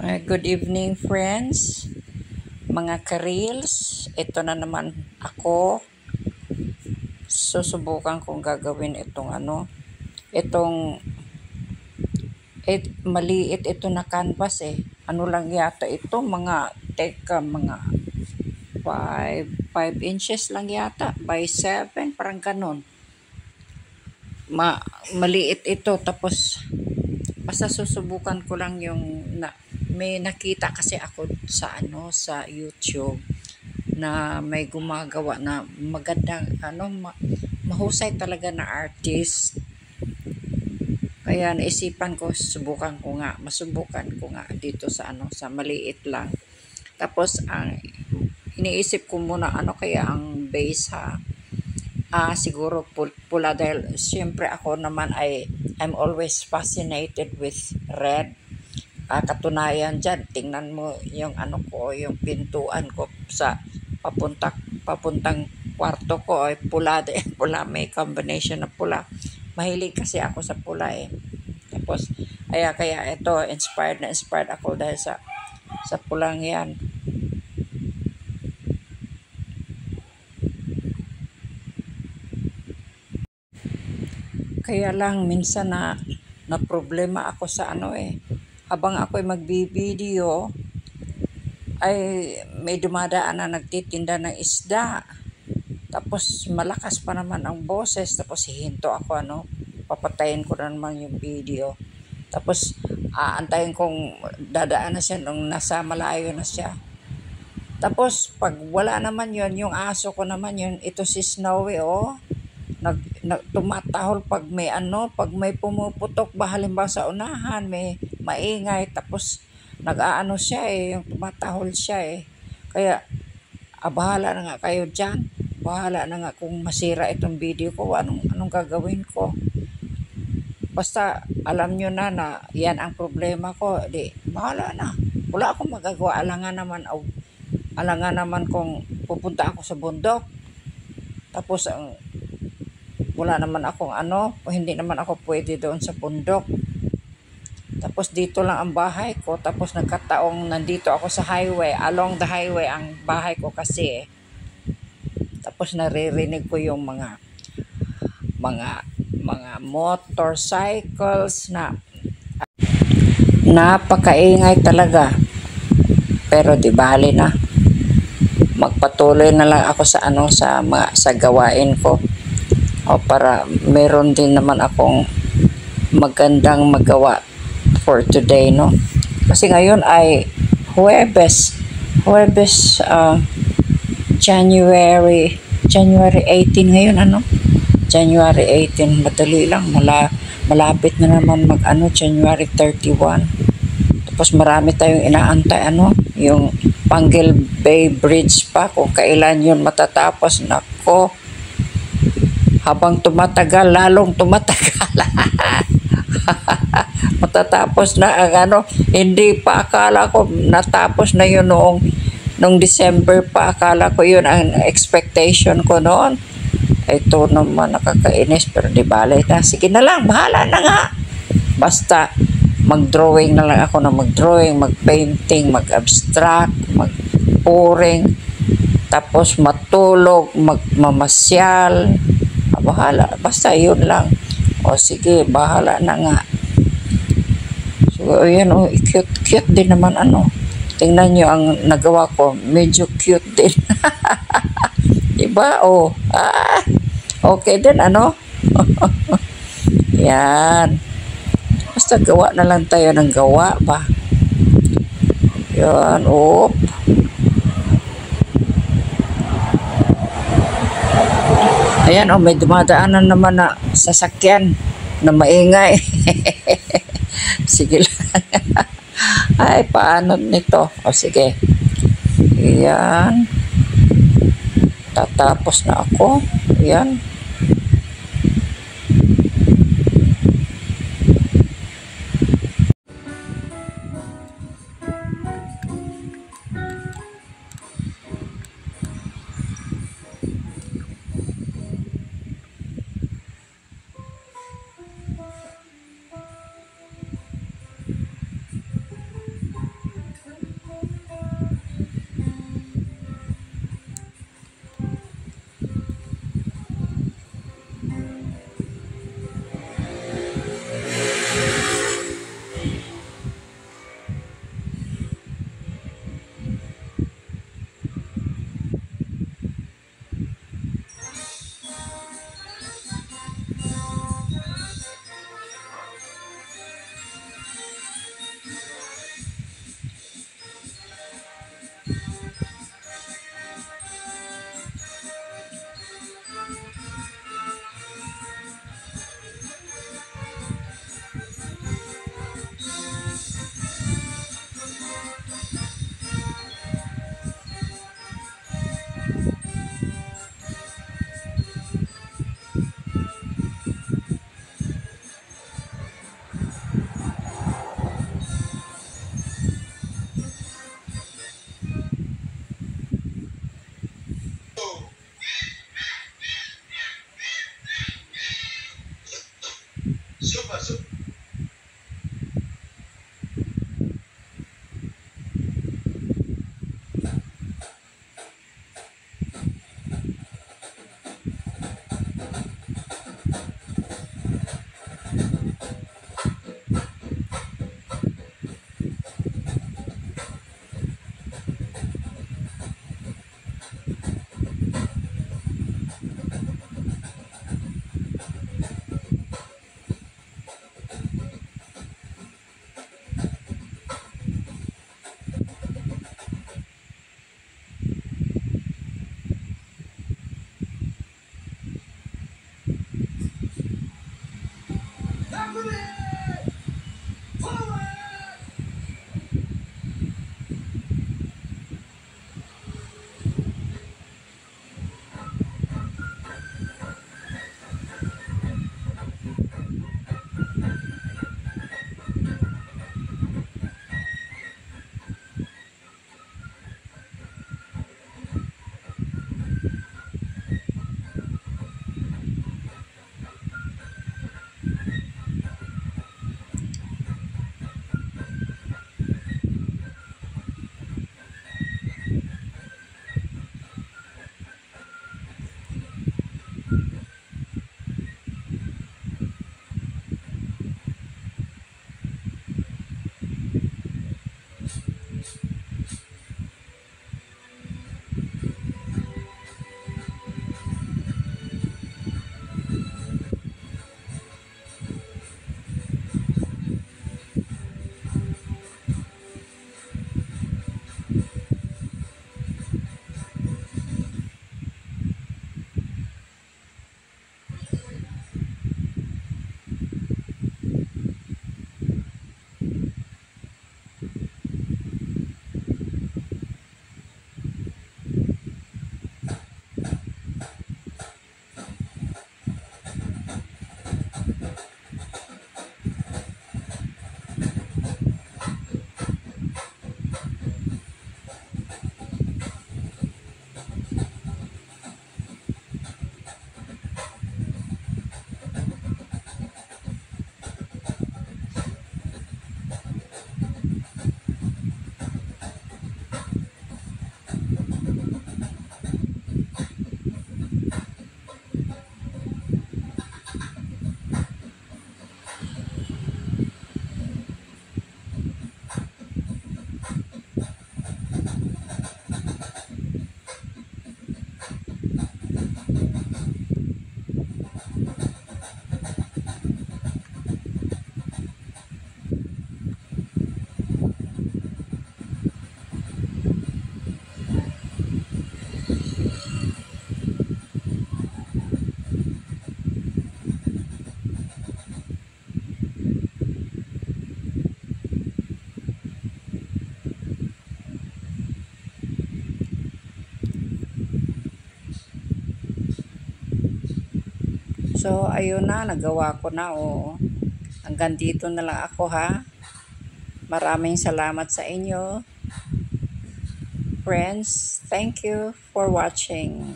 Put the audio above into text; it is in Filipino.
Good evening friends, mga ka-reels. Ito na naman ako. Susubukan kong gagawin maliit ito na canvas eh. Ano lang yata ito, mga 5 inches lang yata by 7, parang ganun. Maliit ito, tapos basta susubukan ko lang may nakita kasi ako sa YouTube na may gumagawa na magandang mahusay talaga na artist. Kaya naisipan ko masubukan ko nga dito sa maliit lang. Tapos iniisip ko muna kaya ang base siguro pula dahil siyempre ako naman I'm always fascinated with red. Katunayan dyan, tingnan mo yung yung pintuan ko sa papuntang kwarto ko ay pula din. Pula, may combination na pula. Mahilig kasi ako sa pula eh. Tapos kaya ito inspired ako dahil sa pulang yan. Kaya lang minsan na problema ako sa habang ako'y magbibideo ay may dumadaan na nagtitinda ng isda. Tapos malakas pa naman ang boses, tapos hihinto ako papatayin ko na naman yung video. Tapos aantayin kong dadaan na siya nung nasa malayo na siya. Tapos pag wala naman yung aso ko naman ito si Snowy tumatahol pag may pumuputok ba halimbawa sa unahan, may maingay, tapos nag-aano siya yung tumatahol siya Kaya bahala na nga kayo dyan. Bahala na nga kung masira itong video ko, anong gagawin ko. Basta alam nyo na yan ang problema ko, di bahala na. Wala akong magagawa. Alangan naman kung pupunta ako sa bundok. Tapos wala naman akong hindi naman ako pwede doon sa bundok. Tapos dito lang ang bahay ko, tapos nagkataong nandito ako sa highway, along the highway ang bahay ko kasi Tapos naririnig ko yung mga motorcycles na napakaingay talaga. Pero di bali na. Magpatuloy na lang ako sa gawain ko. Para meron din naman akong magandang magawa for today, no? Kasi ngayon ay Huwebes, January 18 ngayon, January 18, madali lang, malapit na naman January 31. Tapos marami tayong inaantay, yung Panguil Bay Bridge pa, kung kailan yun matatapos. Nako, habang tumatagal, lalong tumatagal. Matatapos na ang hindi pa, akala ko natapos na yun noong December pa, akala ko yun ang expectation ko noon. Ito naman nakakainis, pero di bale na, sige na lang, bahala na nga. Basta mag-drawing na lang ako, mag-painting, mag-abstract, mag-pouring, tapos matulog, magmamasyal, bahala, basta yun lang. Sige, bahala na nga. So ayan, cute din naman tingnan nyo ang nagawa ko, medyo cute din. Diba? Okay din, yan, basta gawa na lang tayo ng gawa ba. Yan, ayan, may dumadaanan naman na sasakyan na maingay. Sige lang. Ay, paano nito? Sige. Ayan. Tatapos na ako. Ayan. So, ayun na, nagawa ko na, oh. Hanggang dito na lang ako, ha. Maraming salamat sa inyo. Friends, thank you for watching.